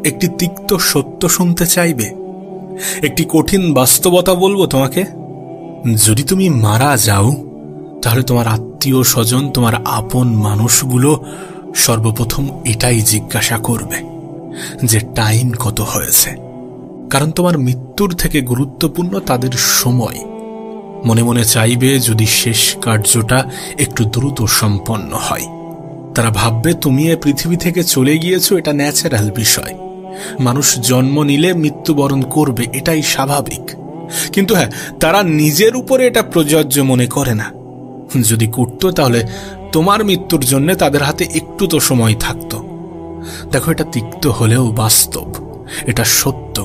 একটি তিক্ত সত্য শুনতে চাইবে? একটি কঠিন বাস্তবতা বলবো তোমাকে? যদি তুমি মারা যাও, তাহলে তোমার আত্মীয় স্বজন, তোমার আপন মানুষগুলো সর্বপ্রথম এটাই জিজ্ঞাসা করবে যে টাইম কত হয়েছে। কারণ তোমার মৃত্যুর থেকে গুরুত্বপূর্ণ তাদের সময়। মনে মনে চাইবে যদি শেষ কার্যটা একটু দ্রুত সম্পন্ন হয়। তারা ভাববে তুমি এ পৃথিবী থেকে চলে গিয়েছো, এটা ন্যাচারাল বিষয়। মানুষ জন্ম নিলে মৃত্যুবরণ করবে, এটাই স্বাভাবিক। কিন্তু হ্যাঁ, তারা নিজের উপরে এটা প্রযোজ্য মনে করে না। যদি করতো তাহলে তোমার মৃত্যুর জন্য তাদের হাতে একটু তো সময় থাকতো। দেখো, এটা তিক্ত হলেও বাস্তব, এটা সত্য।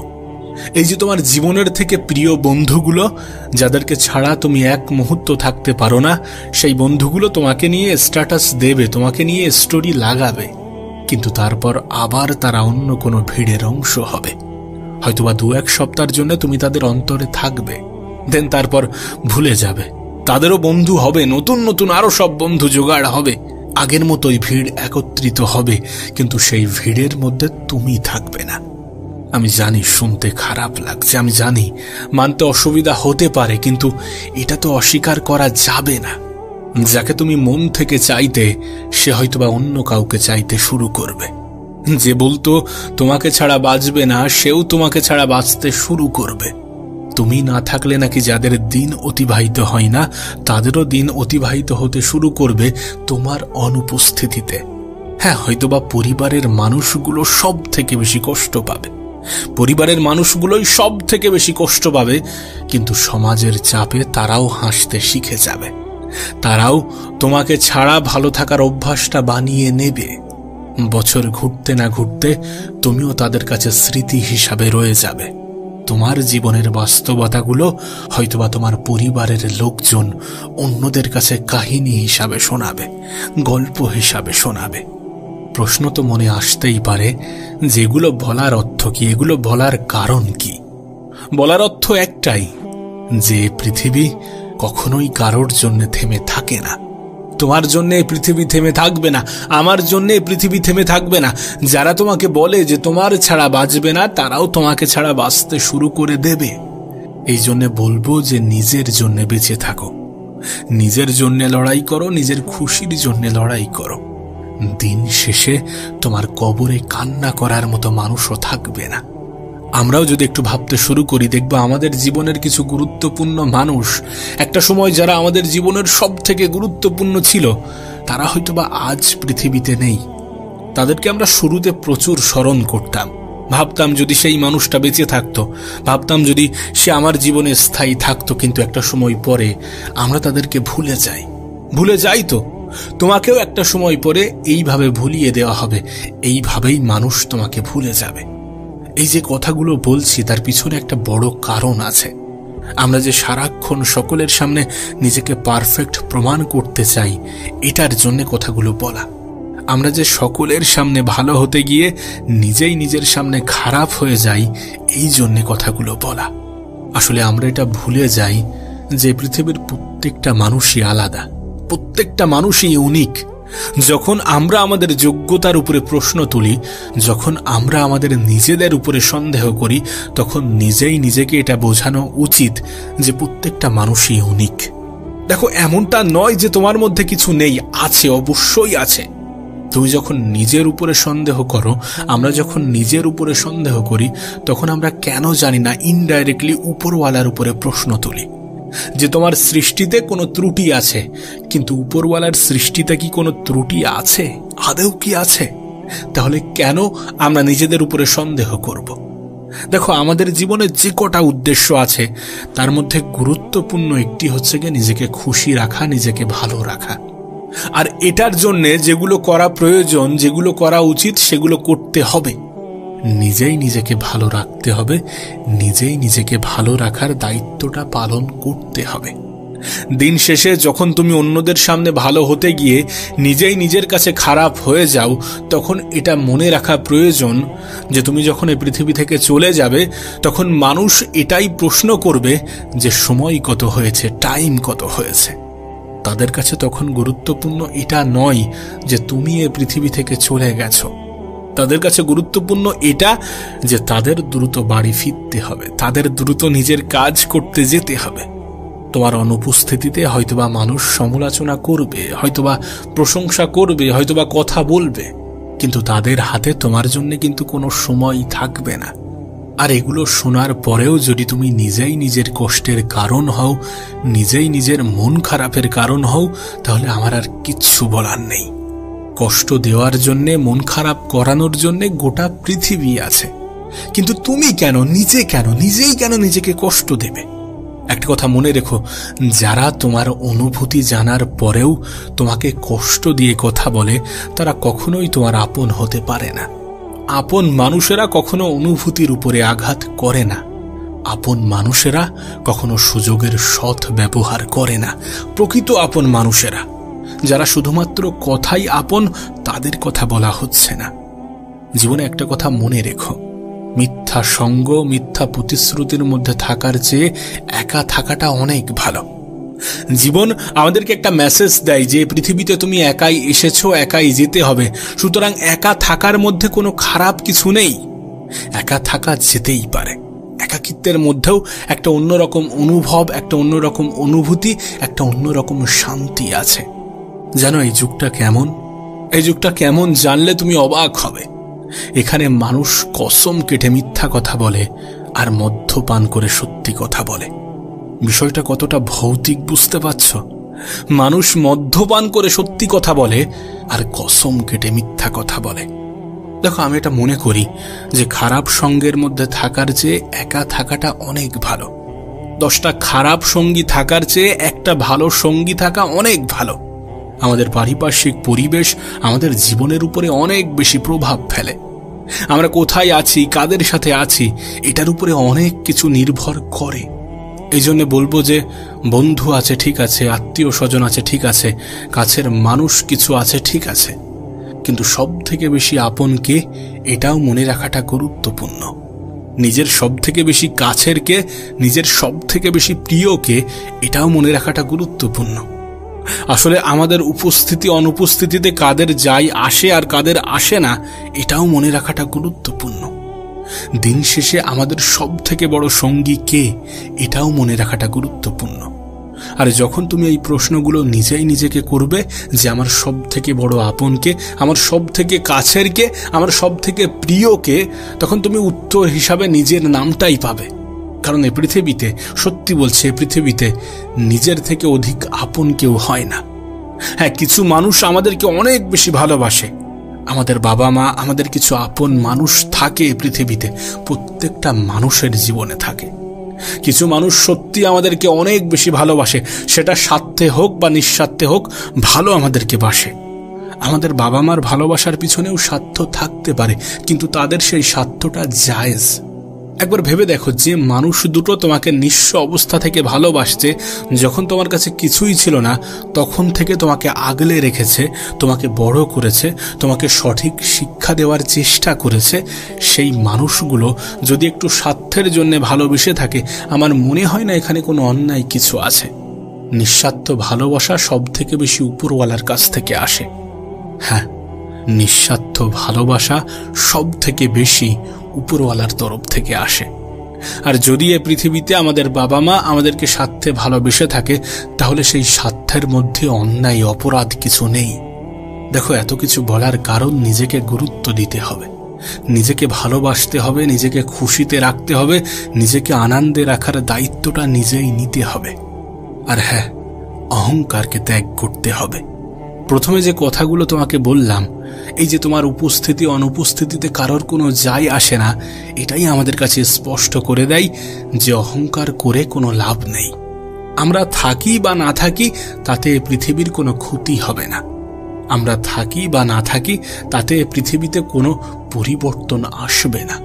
এই যে তোমার জীবনের থেকে প্রিয় বন্ধুগুলো, যাদেরকে ছাড়া তুমি এক মুহূর্ত থাকতে পারো না, সেই বন্ধুগুলো তোমাকে নিয়ে স্ট্যাটাস দেবে, তোমাকে নিয়ে স্টোরি লাগাবে, কিন্তু তারপর আবার তারা অন্য কোনো ভিড়ের অংশ হবে। হয়তোবা 2-1 সপ্তাহের জন্য তুমি তাদের অন্তরে থাকবে, দেন তারপর ভুলে যাবে। তাদেরও বন্ধু হবে, নতুন নতুন আরো সব বন্ধু জোগাড় হবে, আগের মতোই ভিড় একত্রিত হবে, কিন্তু সেই ভিড়ের মধ্যে তুমি থাকবে না। আমি জানি শুনতে খারাপ লাগছে, আমি জানি মানতে অসুবিধা হতে পারে, কিন্তু এটা তো অস্বীকার করা যাবে না। যাকে তুমি মন থেকে চাইতে, সে হয়তোবা অন্য কাউকে চাইতে শুরু করবে। যে বলতো তোমাকে ছাড়া বাঁচবে না, সেও তোমাকে ছাড়া বাঁচতে শুরু করবে। তুমি না থাকলে নাকি যাদের দিন অতিবাহিত হয় না, তাদেরও দিন অতিবাহিত হতে শুরু করবে তোমার অনুপস্থিতিতে। হ্যাঁ, হয়তোবা পরিবারের মানুষগুলো সব থেকে বেশি কষ্ট পাবে, পরিবারের মানুষগুলোই সব থেকে বেশি কষ্ট পাবে, কিন্তু সমাজের চাপে তারাও হাসতে শিখে যাবে। তারাও তোমাকে ছাড়া ভালো থাকার অভ্যাসটা বানিয়ে নেবে। বছর ঘুরতে না ঘুরতে তুমিও তাদের কাছে স্মৃতি হিসাবে রয়ে যাবে। তোমার জীবনের বাস্তবতাগুলো হয়তোবা তোমার পরিবারের লোকজন অন্যদের কাছে কাহিনী হিসাবে শোনাবে, গল্প হিসাবে শোনাবে। প্রশ্ন তো মনে আসতেই পারে, যেগুলো বলার অর্থ কি, এগুলো বলার কারণ কি? বলার অর্থ একটাই, যে পৃথিবী কখনোই কারোর জন্য থেমে থাকে না। তোমার জন্য এই পৃথিবী থেমে থাকবে না, আমার জন্য এই পৃথিবী থেমে থাকবে না। যারা তোমাকে বলে যে তোমার ছাড়া বাঁচবে না, তারাও তোমাকে ছাড়া বাঁচতে শুরু করে দেবে। এই জন্য বলবো যে নিজের জন্য বেঁচে থাকো, নিজের জন্য লড়াই করো, নিজের খুশির জন্য লড়াই করো। দিন শেষে তোমার কবরে কান্না করার মতো মানুষও থাকবে না। আমরাও যদি একটু ভাবতে শুরু করি, দেখবো আমাদের জীবনের কিছু গুরুত্বপূর্ণ মানুষ, একটা সময় যারা আমাদের জীবনের সব থেকে গুরুত্বপূর্ণ ছিল, তারা হয়তোবা আজ পৃথিবীতে নেই। তাদেরকে আমরা শুরুতে প্রচুর স্মরণ করতাম, ভাবতাম যদি সেই মানুষটা বেঁচে থাকতো, ভাবতাম যদি সে আমার জীবনে স্থায়ী থাকতো, কিন্তু একটা সময় পরে আমরা তাদেরকে ভুলে যাই। তো তোমাকেও একটা সময় পরে এইভাবে ভুলিয়ে দেওয়া হবে, এইভাবেই মানুষ তোমাকে ভুলে যাবে। এই যে কথাগুলো বলছি, তার পিছনে একটা বড় কারণ আছে। আমরা যে সারাক্ষণ সকলের সামনে নিজেকে পারফেক্ট প্রমাণ করতে চাই, এটার জন্য কথাগুলো বলা। আমরা যে সকলের সামনে ভালো হতে গিয়ে নিজেই নিজের সামনে খারাপ হয়ে যাই, এই জন্য কথাগুলো বলা। আসলে আমরা এটা ভুলে যাই যে পৃথিবীর প্রত্যেকটা মানুষই আলাদা, প্রত্যেকটা মানুষই ইউনিক। যখন আমরা আমাদের যোগ্যতার উপরে প্রশ্ন তুলি, যখন আমরা আমাদের নিজেদের উপরে সন্দেহ করি, তখন নিজেই নিজেকে এটা বোঝানো উচিত যে প্রত্যেকটা মানুষই ইউনিক। দেখো, এমনটা নয় যে তোমার মধ্যে কিছু নেই, আছে, অবশ্যই আছে। তুমি যখন নিজের উপরে সন্দেহ করো, আমরা যখন নিজের উপরে সন্দেহ করি, তখন আমরা কেন জানি না ইনডাইরেক্টলি উপরওয়ালার উপরে প্রশ্ন তুলি যে তোমার সৃষ্টিতে কোনো ত্রুটি আছে। কিন্তু উপরওয়ালার সৃষ্টিতে কি কোনো ত্রুটি আছে? আদৌ কি আছে? তাহলে কেন আমরা নিজেদের উপরে সন্দেহ করব? দেখো, আমাদের জীবনে যে কটা উদ্দেশ্য আছে, তার মধ্যে গুরুত্বপূর্ণ একটি হচ্ছে গিয়ে নিজেকে খুশি রাখা, নিজেকে ভালো রাখা। আর এটার জন্যে যেগুলো করা প্রয়োজন, যেগুলো করা উচিত, সেগুলো করতে হবে। নিজেই নিজেকে ভালো রাখতে হবে, নিজেই নিজেকে ভালো রাখার দায়িত্বটা পালন করতে হবে। দিন শেষে যখন তুমি অন্যদের সামনে ভালো হতে গিয়ে নিজেই নিজের কাছে খারাপ হয়ে যাও, তখন এটা মনে রাখা প্রয়োজন যে তুমি যখন এই পৃথিবী থেকে চলে যাবে, তখন মানুষ এটাই প্রশ্ন করবে যে সময় কত হয়েছে, টাইম কত হয়েছে। তাদের কাছে তখন গুরুত্বপূর্ণ এটা নয় যে তুমি এই পৃথিবী থেকে চলে গেছো, তাদের কাছে গুরুত্বপূর্ণ এটা যে তাদের দ্রুত বাড়ি ফিরতে হবে, তাদের দ্রুত নিজের কাজ করতে যেতে হবে। তোমার অনুপস্থিতিতে হয়তোবা মানুষ সমালোচনা করবে, হয়তোবা প্রশংসা করবে, হয়তোবা কথা বলবে, কিন্তু তাদের হাতে তোমার জন্য কিন্তু কোনো সময় থাকবে না। আর এগুলো শোনার পরেও যদি তুমি নিজেই নিজের কষ্টের কারণ হও, নিজেই নিজের মন খারাপের কারণ হও, তাহলে আমার আর কিচ্ছু বলার নেই। কষ্ট দেওয়ার জন্যে, মন খারাপ করানোর জন্যে গোটা পৃথিবী আছে, কিন্তু তুমি নিজেই কেন নিজেকে কষ্ট দেবে? একটা কথা মনে রেখো, যারা তোমার অনুভূতি জানার পরেও তোমাকে কষ্ট দিয়ে কথা বলে, তারা কখনোই তোমার আপন হতে পারে না। আপন মানুষেরা কখনো অনুভূতির উপরে আঘাত করে না। আপন মানুষেরা কখনো সুযোগের সৎ ব্যবহার করে না। প্রকৃত আপন মানুষেরা, যারা শুধুমাত্র কথাই আপন, তাদের কথা বলা হচ্ছে না। জীবনে একটা কথা মনে রেখো, মিথ্যা সঙ্গ, মিথ্যা প্রতিশ্রুতির মধ্যে থাকার চেয়ে একা থাকাটা অনেক ভালো। জীবন আমাদেরকে একটা মেসেজ দেয় যে পৃথিবীতে তুমি একাই এসেছো, একাই যেতে হবে। সুতরাং একা থাকার মধ্যে কোনো খারাপ কিছু নেই, একা থাকা যেতেই পারে। একাকিত্বের মধ্যেও একটা অন্যরকম অনুভব, একটা অন্যরকম অনুভূতি, একটা অন্যরকম শান্তি আছে। জানো এই যুগটা কেমন? এই যুগটা কেমন জানলে তুমি অবাক হবে। এখানে মানুষ কসম কেটে মিথ্যা কথা বলে আর মদ্যপান করে সত্যি কথা বলে। বিষয়টা কতটা ভৌতিক বুঝতে পারছ? মানুষ মদ্যপান করে সত্যি কথা বলে আর কসম কেটে মিথ্যা কথা বলে। দেখো, আমি এটা মনে করি যে খারাপ সঙ্গের মধ্যে থাকার চেয়ে একা থাকাটা অনেক ভালো। 10টা খারাপ সঙ্গী থাকার চেয়ে একটা ভালো সঙ্গী থাকা অনেক ভালো। আমাদের পারিপার্শ্বিক পরিবেশ আমাদের জীবনের উপরে অনেক বেশি প্রভাব ফেলে। আমরা কোথায় আছি, কাদের সাথে আছি, এটার উপরে অনেক কিছু নির্ভর করে। এই জন্য বলবো যে বন্ধু আছে ঠিক আছে, আত্মীয় স্বজন আছে ঠিক আছে, কাছের মানুষ কিছু আছে ঠিক আছে, কিন্তু সব থেকে বেশি আপনকে এটাও মনে রাখাটা গুরুত্বপূর্ণ। নিজের সব থেকে বেশি কাছের কে, নিজের সব থেকে বেশি প্রিয়কে, এটাও মনে রাখাটা গুরুত্বপূর্ণ। আসলে আমাদের উপস্থিতি অনুপস্থিতিতে কাদের যায় আসে আর কাদের আসে না, এটাও মনে রাখাটা গুরুত্বপূর্ণ। দিন শেষে আমাদের সব থেকে বড় সঙ্গী কে, এটাও মনে রাখাটা গুরুত্বপূর্ণ। আর যখন তুমি এই প্রশ্নগুলো নিজেই নিজেকে করবে যে আমার সব থেকে বড় আপনকে, আমার সব থেকে কাছের কে, আমার সব থেকে প্রিয়কে, তখন তুমি উত্তর হিসাবে নিজের নামটাই পাবে। কারণ এই পৃথিবীতে, সত্যি বলছে, এই পৃথিবীতে নিজের থেকে অধিক আপন কেউ হয় না। হ্যাঁ, কিছু মানুষ আমাদেরকে অনেক বেশি ভালোবাসে, আমাদের বাবা মা, আমাদের কিছু আপন মানুষ থাকে পৃথিবীতে, প্রত্যেকটা মানুষের জীবনে থাকে। কিছু মানুষ সত্যি আমাদেরকে অনেক বেশি ভালোবাসে, সেটা স্বার্থে হোক বা নিঃস্বার্থে হোক, ভালো আমাদেরকে বাসে। আমাদের বাবা মার ভালোবাসার পিছনেও স্বার্থ থাকতে পারে, কিন্তু তাদের সেই স্বার্থটা জায়েজ। একবার ভেবে দেখো, যে মানুষ দুটো তোমাকে নিঃস্ব অবস্থা থেকে ভালোবাসছে, যখন তোমার কাছে কিছুই ছিল না তখন থেকে তোমাকে আগলে রেখেছে, তোমাকে বড় করেছে, তোমাকে সঠিক শিক্ষা দেওয়ার চেষ্টা করেছে, সেই মানুষগুলো যদি একটু স্বার্থের জন্য ভালোবেসে থাকে, আমার মনে হয় না এখানে কোনো অন্যায় কিছু আছে। নিঃস্বার্থ ভালোবাসা সব থেকে বেশি উপরওয়ালার কাছ থেকে আসে। হ্যাঁ, নিঃস্বার্থ ভালোবাসা সব থেকে বেশি উপরওয়ালার তরফ থেকে আসে। আর যদি এ পৃথিবীতে আমাদের বাবা মা আমাদেরকে স্বার্থে ভালোবেসে থাকে, তাহলে সেই স্বার্থের মধ্যে অন্যায় অপরাধ কিছু নেই। দেখো, এত কিছু বলার কারণ নিজেকে গুরুত্ব দিতে হবে, নিজেকে ভালোবাসতে হবে, নিজেকে খুশিতে রাখতে হবে, নিজেকে আনন্দে রাখার দায়িত্বটা নিজেই নিতে হবে। আর হ্যাঁ, অহংকারকে ত্যাগ করতে হবে। প্রথমে যে কথাগুলো তোমাকে বললাম, এই যে তোমার উপস্থিতি অনুপস্থিতিতে কারোর কোনো যায় আসে না, এটাই আমাদের কাছে স্পষ্ট করে দেয় যে অহংকার করে কোনো লাভ নেই। আমরা থাকি বা না থাকি তাতে পৃথিবীর কোনো ক্ষতি হবে না। আমরা থাকি বা না থাকি তাতে পৃথিবীতে কোনো পরিবর্তন আসবে না।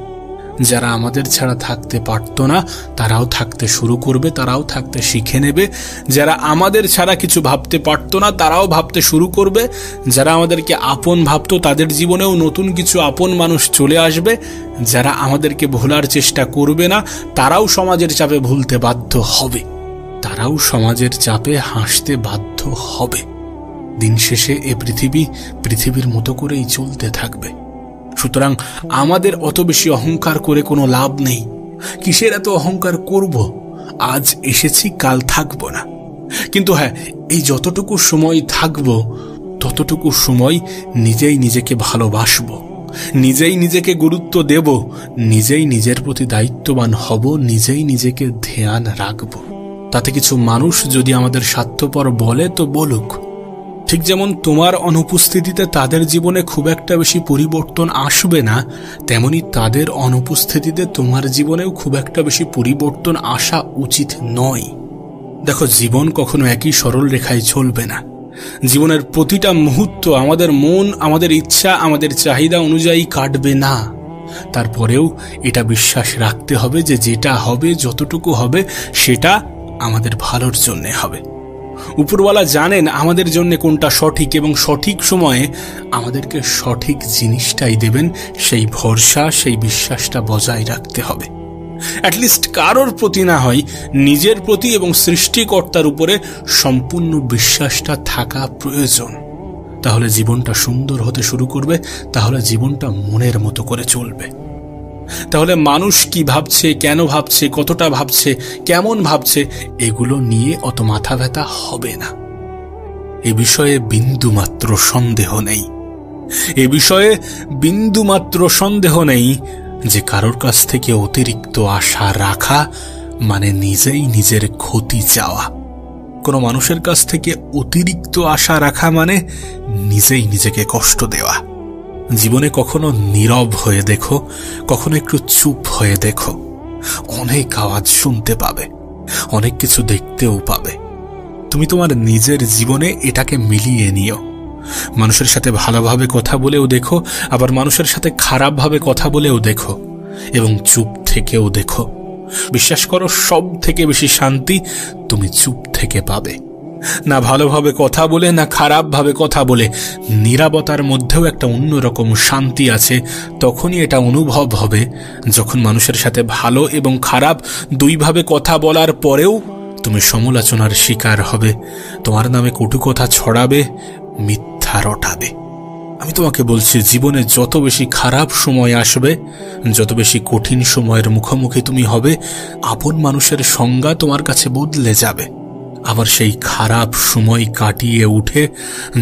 যারা আমাদের ছাড়া থাকতে পারত না, তারাও থাকতে শুরু করবে, তারাও থাকতে শিখে নেবে। যারা আমাদের ছাড়া কিছু ভাবতে পারত না, তারাও ভাবতে শুরু করবে। যারা আমাদেরকে আপন ভাবত, তাদের জীবনেও নতুন কিছু আপন মানুষ চলে আসবে। যারা আমাদেরকে ভোলার চেষ্টা করবে না, তারাও সমাজের চাপে ভুলতে বাধ্য হবে, তারাও সমাজের চাপে হাসতে বাধ্য হবে। দিন শেষে এ পৃথিবীর মতো করেই চলতে থাকবে। সুতরাং আমাদের অত বেশি অহংকার করে কোনো লাভ নেই। কিসের এত অহংকার করব? আজ এসেছি, কাল থাকবো না। কিন্তু হ্যাঁ, এই যতটুকু সময় থাকবো ততটুকু সময় নিজেই নিজেকে ভালোবাসবো, নিজেই নিজেকে গুরুত্ব দেব, নিজেই নিজের প্রতি দায়িত্ববান হব, নিজেই নিজেকে ধ্যান রাখব। তাতে কিছু মানুষ যদি আমাদের স্বার্থপর বলে তো বলুক। ঠিক যেমন তোমার অনুপস্থিতিতে তাদের জীবনে খুব একটা বেশি পরিবর্তন আসবে না, তেমনি তাদের অনুপস্থিতিতে তোমার জীবনেও খুব একটা বেশি পরিবর্তন আসা উচিত নয়। দেখো, জীবন কখনো একই সরল রেখায় চলবে না। জীবনের প্রতিটা মুহূর্ত আমাদের মন, আমাদের ইচ্ছা, আমাদের চাহিদা অনুযায়ী কাটবে না। তারপরেও এটা বিশ্বাস রাখতে হবে যে যেটা হবে, যতটুকু হবে, সেটা আমাদের ভালোর জন্য হবে। উপরওয়ালা জানেন আমাদের জন্য কোনটা সঠিক, এবং সঠিক সময়ে আমাদেরকে সঠিক জিনিসটাই দেবেন। সেই ভরসা, সেই বিশ্বাসটা বজায় রাখতে হবে। অ্যাটলিস্ট কারোর প্রতি না হয়, নিজের প্রতি এবং সৃষ্টিকর্তার উপরে সম্পূর্ণ বিশ্বাসটা থাকা প্রয়োজন। তাহলে জীবনটা সুন্দর হতে শুরু করবে, তাহলে জীবনটা মনের মতো করে চলবে। তাহলে মানুষ কি ভাবছে, কেন ভাবছে, কতটা ভাবছে, কেমন ভাবছে, এগুলো নিয়ে অত মাথা ব্যথা হবে না। এ বিষয়ে বিন্দুমাত্র সন্দেহ নেই, এ বিষয়ে বিন্দুমাত্র সন্দেহ নেই যে কারোর কাছ থেকে অতিরিক্ত আশা রাখা মানে নিজেই নিজের ক্ষতি চাওয়া। কোনো মানুষের কাছ থেকে অতিরিক্ত আশা রাখা মানে নিজেই নিজেকে কষ্ট দেওয়া। জীবনে কখনো নীরব হয়ে দেখো, কখনো একটু চুপ হয়ে দেখো। অনেক আওয়াজ শুনতে পাবে, অনেক কিছু দেখতেও পাবে। তুমি তোমার নিজের জীবনে এটাকে মিলিয়ে নিও। মানুষের সাথে ভালোভাবে কথা বলেও দেখো, আবার মানুষের সাথে খারাপভাবে কথা বলেও দেখো, এবং চুপ থেকেও দেখো। বিশ্বাস করো, সব থেকে বেশি শান্তি তুমি চুপ থেকে পাবে। না ভালোভাবে কথা বলে, না খারাপভাবে কথা বলে, নীরবতার মধ্যেও একটা অন্যরকম শান্তি আছে। তখনই এটা অনুভব হবে যখন মানুষের সাথে ভালো এবং খারাপ দুইভাবে কথা বলার পরেও তুমি সমালোচনার শিকার হবে, তোমার নামে কটু কথা ছড়াবে, মিথ্যা রটাবে। আমি তোমাকে বলছি, জীবনে যত বেশি খারাপ সময় আসবে, যত বেশি কঠিন সময়ের মুখোমুখি তুমি হবে, আপন মানুষের সংজ্ঞা তোমার কাছে বদলে যাবে। আবার সেই খারাপ সময় কাটিয়ে উঠে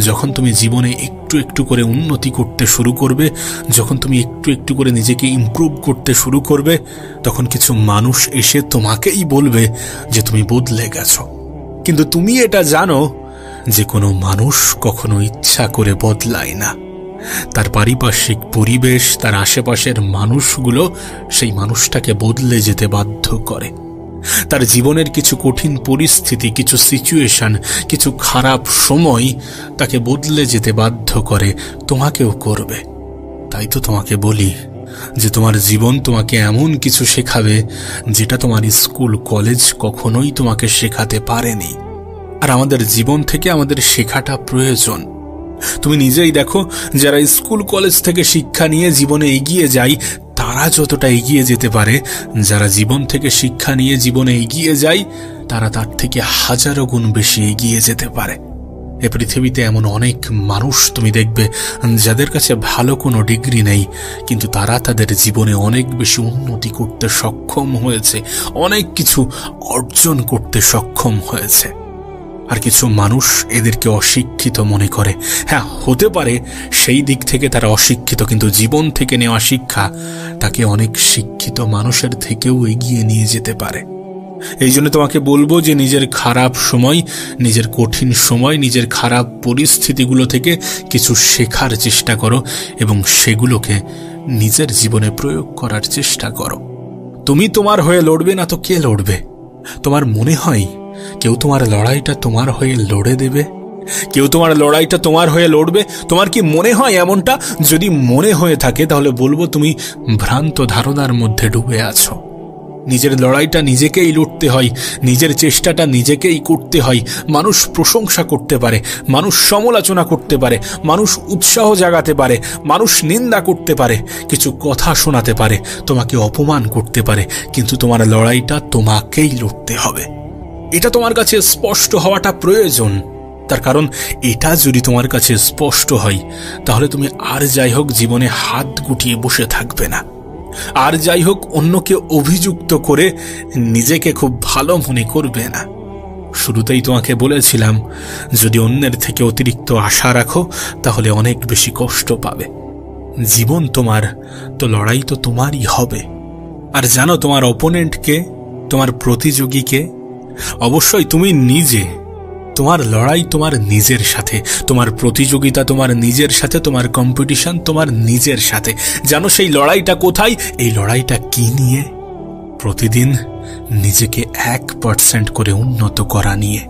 যখন তুমি জীবনে একটু একটু করে উন্নতি করতে শুরু করবে, যখন তুমি একটু একটু করে নিজেকে ইমপ্রুভ করতে শুরু করবে, তখন কিছু মানুষ এসে তোমাকেই বলবে যে তুমি বদলে গেছো। কিন্তু তুমি এটা জানো যে কোনো মানুষ কখনো ইচ্ছা করে বদলায় না। তার পারিপার্শ্বিক পরিবেশ, তার আশেপাশের মানুষগুলো সেই মানুষটাকে বদলে যেতে বাধ্য করে। তার জীবনের কিছু কঠিন পরিস্থিতি, কিছু সিচুয়েশন, কিছু খারাপ সময় তাকে বদলে যেতে বাধ্য করে, তোমাকেও করবে। তাই তো তোমাকে বলি যে তোমার জীবন তোমাকে এমন কিছু শেখাবে যেটা তোমার স্কুল কলেজ কখনোই তোমাকে শেখাতে পারেনি। আর আমাদের জীবন থেকে আমাদের শেখাটা প্রয়োজন। তুমি নিজেই দেখো, যারা স্কুল কলেজ থেকে শিক্ষা নিয়ে জীবনে এগিয়ে যায় তারা যতটা এগিয়ে যেতে পারে, যারা জীবন থেকে শিক্ষা নিয়ে জীবনে এগিয়ে যায় তারা তার থেকে হাজারো গুণ বেশি এগিয়ে যেতে পারে। এ পৃথিবীতে এমন অনেক মানুষ তুমি দেখবে যাদের কাছে ভালো কোনো ডিগ্রি নেই, কিন্তু তারা তাদের জীবনে অনেক বেশি উন্নতি করতে সক্ষম হয়েছে, অনেক কিছু অর্জন করতে সক্ষম হয়েছে। আর কিছু মানুষ এদেরকে অশিক্ষিত মনে করে। হ্যাঁ, হতে পারে সেই দিক থেকে তারা অশিক্ষিত, কিন্তু জীবন থেকে নেওয়া শিক্ষা তাকে অনেক শিক্ষিত মানুষের থেকেও এগিয়ে নিয়ে যেতে পারে। এই জন্য তোমাকে বলবো যে নিজের খারাপ সময়, নিজের কঠিন সময়, নিজের খারাপ পরিস্থিতিগুলো থেকে কিছু শেখার চেষ্টা করো এবং সেগুলোকে নিজের জীবনে প্রয়োগ করার চেষ্টা করো। তুমি তোমার হয়ে লড়বে না তো কে লড়বে? তোমার মনে হয় কেউ তোমার লড়াইটা তোমার হয়ে লড়ে দেবে? কেউ তোমার লড়াইটা তোমার হয়ে লড়বে? তোমার কি মনে হয় এমনটা? যদি মনে হয়ে থাকে তাহলে বলবো তুমি ভ্রান্ত ধারণার মধ্যে ডুবে আছো। নিজের লড়াইটা নিজেকেই লড়তে হয়, নিজের চেষ্টাটা নিজেকেই করতে হয়। মানুষ প্রশংসা করতে পারে, মানুষ সমালোচনা করতে পারে, মানুষ উৎসাহ জাগাতে পারে, মানুষ নিন্দা করতে পারে, কিছু কথা শোনাতে পারে, তোমাকে অপমান করতে পারে, কিন্তু তোমার লড়াইটা তোমাকেই লড়তে হবে। এটা তোমার কাছে স্পষ্ট হওয়াটা প্রয়োজন। তার কারণ এটা যদি তোমার কাছে স্পষ্ট হয়, তাহলে তুমি আর যাই হোক জীবনে হাত গুটিয়ে বসে থাকবে না, আর যাই হোক অন্যকে অভিযুক্ত করে নিজেকে খুব ভালো মনে করবে না। শুরুতেই তোমাকে বলেছিলাম, যদি অন্যের থেকে অতিরিক্ত আশা রাখো তাহলে অনেক বেশি কষ্ট পাবে। জীবন তোমার, তো লড়াই তো তোমারই হবে। আর জানো তোমার অপোনেন্টকে, তোমার প্রতিযোগীকে? অবশ্যই তুমি নিজে। তোমার লড়াই তোমার নিজের সাথে, তোমার প্রতিযোগিতা তোমার নিজের সাথে, তোমার কম্পিটিশন তোমার নিজের সাথে। জানো সেই লড়াইটা কোথায়? এই লড়াইটা কি নিয়ে? প্রতিদিন নিজেকে 1% করে উন্নত করা নিয়ে।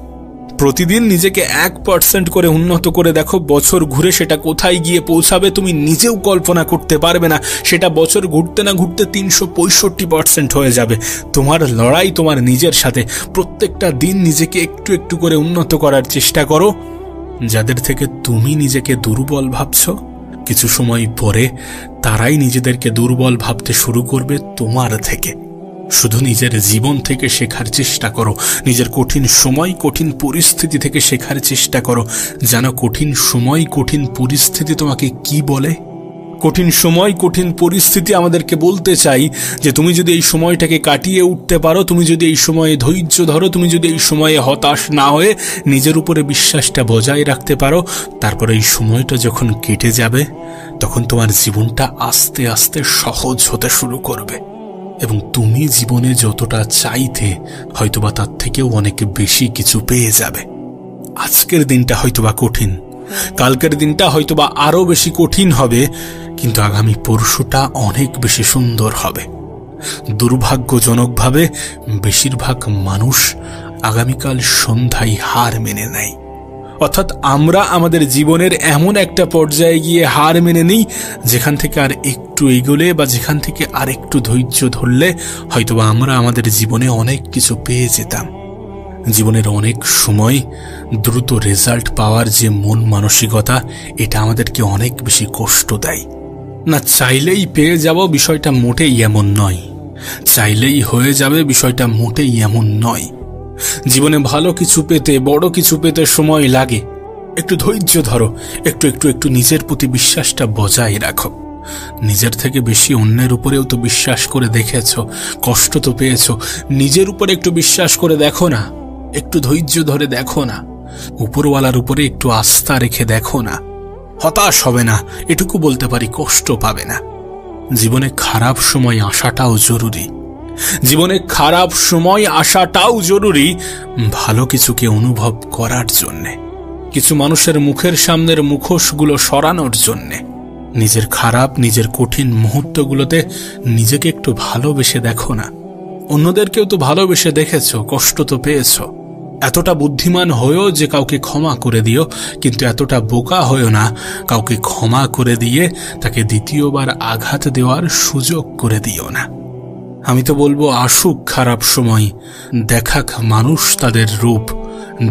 প্রতিদিন নিজেকে 1% করে উন্নত করে দেখো, বছর ঘুরে সেটা কোথায় গিয়ে পৌঁছাবে তুমি নিজেও কল্পনা করতে পারবে না। সেটা বছর ঘুরতে না ঘুরতে 365% হয়ে যাবে। তোমার লড়াই তোমার নিজের সাথে। প্রত্যেকটা দিন নিজেকে একটু একটু করে উন্নত করার চেষ্টা করো। যাদের থেকে তুমি নিজেকে দুর্বল ভাবছো, কিছু সময় পরে তারাই নিজেদেরকে দুর্বল ভাবতে শুরু করবে তোমার থেকে। শুধু নিজের জীবন থেকে শেখার চেষ্টা করো, নিজের কঠিন সময় কঠিন পরিস্থিতি থেকে শেখার চেষ্টা করো। জানো কঠিন সময় কঠিন পরিস্থিতি তোমাকে কি বলে? কঠিন সময় কঠিন পরিস্থিতি আমাদেরকে বলতে চাই যে তুমি যদি এই সময়টাকে কাটিয়ে উঠতে পারো, তুমি যদি এই সময়ে ধৈর্য ধরো, তুমি যদি এই সময়ে হতাশ না হয়ে নিজের উপরে বিশ্বাসটা বজায় রাখতে পারো, তারপরে এই সময়টা যখন কেটে যাবে তখন তোমার জীবনটা আস্তে আস্তে সহজ হতে শুরু করবে এবং তুমি জীবনে যতটা চাইতে হয়তোবা তার থেকেও অনেক বেশি কিছু পেয়ে যাবে। আজকের দিনটা হয়তোবা কঠিন, কালকের দিনটা হয়তোবা আরো বেশি কঠিন হবে, কিন্তু আগামী পরশুটা অনেক বেশি সুন্দর হবে। দুর্ভাগ্যজনকভাবে বেশিরভাগ মানুষ আগামীকাল সন্ধ্যায় হার মেনে নেয়। অর্থাৎ আমরা আমাদের জীবনের এমন একটা পর্যায়ে গিয়ে হার মেনে নিই যেখান থেকে আর একটু এগোলে বা যেখান থেকে আর একটু ধৈর্য ধরলে হয়তোবা আমরা আমাদের জীবনে অনেক কিছু পেয়ে যেতাম। জীবনের অনেক সময় দ্রুত রেজাল্ট পাওয়ার যে মন মানসিকতা, এটা আমাদেরকে অনেক বেশি কষ্ট দেয়। না চাইলেই পেয়ে যাব বিষয়টা মোটেই এমন নয়, চাইলেই হয়ে যাবে বিষয়টা মোটেই এমন নয়। জীবনে ভালো কিছু পেতে, বড় কিছু পেতে সময় লাগে। একটু ধৈর্য ধরো, একটু একটু একটু নিজের প্রতি বিশ্বাসটা বজায় রাখো। নিজের থেকে বেশি অন্যের উপরেও তো বিশ্বাস করে দেখেছ, কষ্ট তো পেয়েছ। নিজের উপরে একটু বিশ্বাস করে দেখো না, একটু ধৈর্য ধরে দেখো না, উপরওয়ালার উপরে একটু আস্থা রেখে দেখো না। হতাশ হবে না, এটুকু বলতে পারি, কষ্ট পাবে না। জীবনে খারাপ সময় আসাটাও জরুরি, জীবনে খারাপ সময় আসাটাও জরুরি ভালো কিছুকে অনুভব করার জন্যে, কিছু মানুষের মুখের সামনের মুখোশগুলো সরানোর জন্যে। নিজের খারাপ, নিজের কঠিন মুহূর্তগুলোতে নিজেকে একটু ভালোবেসে দেখো না। অন্যদেরকেও তো ভালোবেসে দেখেছ, কষ্ট তো পেয়েছ। এতটা বুদ্ধিমান হয়েও যে কাউকে ক্ষমা করে দিও, কিন্তু এতটা বোকা হয়েও না কাউকে ক্ষমা করে দিয়ে তাকে দ্বিতীয়বার আঘাত দেওয়ার সুযোগ করে দিও না। আমি তো বলবো, আসুক খারাপ সময়, দেখাক মানুষ তাদের রূপ,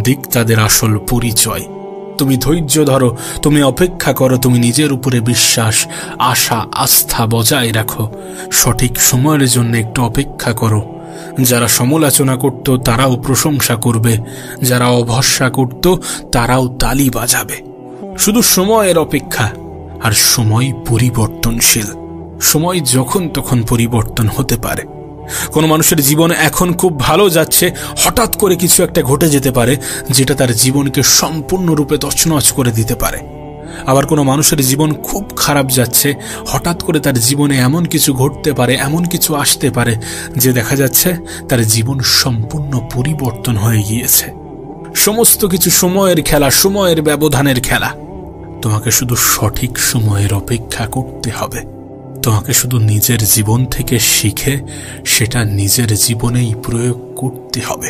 দিক তাদের আসল পরিচয়। তুমি ধৈর্য ধরো, তুমি অপেক্ষা করো, তুমি নিজের উপরে বিশ্বাস, আশা, আস্থা বজায় রাখো। সঠিক সময়ের জন্য একটু অপেক্ষা করো। যারা সমালোচনা করত তারাও প্রশংসা করবে, যারা অভরসা করত তারাও তালি বাজাবে। শুধু সময়ের অপেক্ষা। আর সময় পরিবর্তনশীল, সময় যখন তখন পরিবর্তন হতে পারে। কোনো মানুষের জীবন এখন খুব ভালো যাচ্ছে, হঠাৎ করে কিছু একটা ঘটে যেতে পারে যেটা তার জীবনকে সম্পূর্ণরূপে তছনছ করে দিতে পারে। আবার কোনো মানুষের জীবন খুব খারাপ যাচ্ছে, হঠাৎ করে তার জীবনে এমন কিছু ঘটতে পারে, এমন কিছু আসতে পারে যে দেখা যাচ্ছে তার জীবন সম্পূর্ণ পরিবর্তন হয়ে গিয়েছে। সমস্ত কিছু সময়ের খেলা, সময়ের ব্যবধানের খেলা। তোমাকে শুধু সঠিক সময়ের অপেক্ষা করতে হবে। তোমাকে শুধু নিজের জীবন থেকে শিখে সেটা নিজের জীবনেই প্রয়োগ করতে হবে।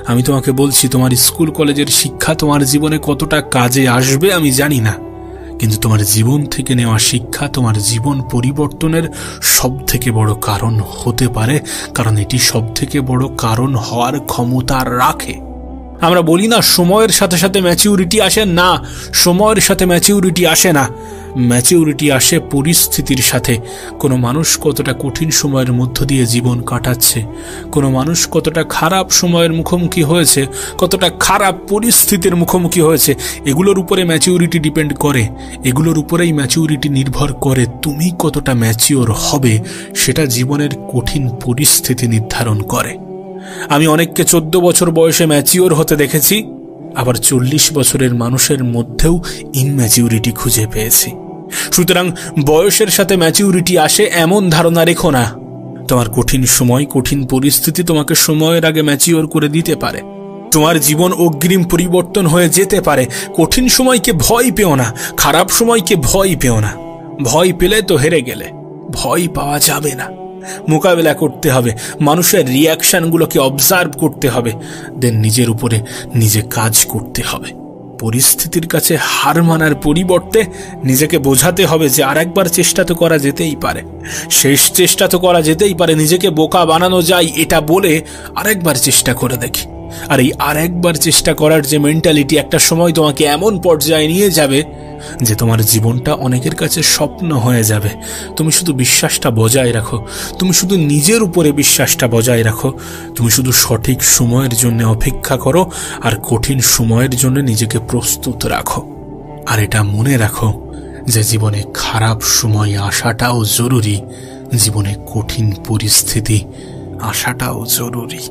আমি তোমাকে বলছি, তোমার স্কুল কলেজের শিক্ষা তোমার জীবনে কতটা কাজে আসবে আমি জানি না, কিন্তু তোমার জীবন থেকে নেওয়া শিক্ষা তোমার জীবন পরিবর্তনের সবথেকে বড় কারণ হতে পারে, কারণ এটি সবথেকে বড় কারণ হওয়ার ক্ষমতা রাখে। আমরা বলি না সময়ের সাথে সাথে ম্যাচিউরিটি আসে, না, সময়ের সাথে ম্যাচিউরিটি আসে না। ম্যাচিউরিটি আসে পরিস্থিতির সাথে। কোনো মানুষ কতটা কঠিন সময়ের মধ্য দিয়ে জীবন কাটাচ্ছে, কোনো মানুষ কতটা খারাপ সময়ের মুখোমুখি হয়েছে, কতটা খারাপ পরিস্থিতির মুখোমুখি হয়েছে, এগুলোর উপরে ম্যাচিউরিটি ডিপেন্ড করে। এগুলোর উপরেই ম্যাচিউরিটি নির্ভর করে। তুমি কতটা ম্যাচিওর হবে সেটা জীবনের কঠিন পরিস্থিতি নির্ধারণ করে। আমি অনেককে 14 বছর বয়সে ম্যাচিওর হতে দেখেছি, আবার 40 বছরের মানুষের মধ্যেও ইনম্যাচিউরিটি খুঁজে পেয়েছি। সুতরাং বয়সের সাথে ম্যাচিউরিটি আসে এমন ধারণা রেখো না। তোমার কঠিন সময়, কঠিন পরিস্থিতি তোমাকে সময়ের আগে ম্যাচিওর করে দিতে পারে। তোমার জীবন অগ্রিম পরিবর্তন হয়ে যেতে পারে। কঠিন সময়কে ভয় পেও না, খারাপ সময়কে ভয় পেও না। ভয় পেলে তো হেরে গেলে। ভয় পাওয়া যাবে না, মোকাবেলা করতে হবে। মানুষের রিয়াকশনগুলোকে অবজার্ভ করতে হবে, দেন নিজের উপরে নিজে কাজ করতে হবে। পরিস্থিতির কাছে হার মানার পরিবর্তে নিজেকে বোঝাতে হবে যে আরেকবার চেষ্টা তো করা যেতেই পারে, শেষ চেষ্টা তো করা যেতেই পারে। নিজেকে বোকা বানানো যায় এটা বলে আরেকবার চেষ্টা করে দেখি। আর এই আরেকবার চেষ্টা করার যে মেন্টালিটি একটা সময় তোমাকে এমন পর্যায়ে নিয়ে যাবে যে তোমার জীবনটা অনেকের কাছে স্বপ্ন হয়ে যাবে। তুমি শুধু বিশ্বাসটা বজায় রাখো, তুমি শুধু নিজের উপরে বিশ্বাসটা বজায় রাখো, তুমি শুধু সঠিক সময়ের জন্য অপেক্ষা করো আর কঠিন সময়ের জন্য নিজেকে প্রস্তুত রাখো। আর এটা মনে রাখো যে জীবনে খারাপ সময় আসাটাও জরুরি, জীবনে কঠিন পরিস্থিতি আসাটাও জরুরি।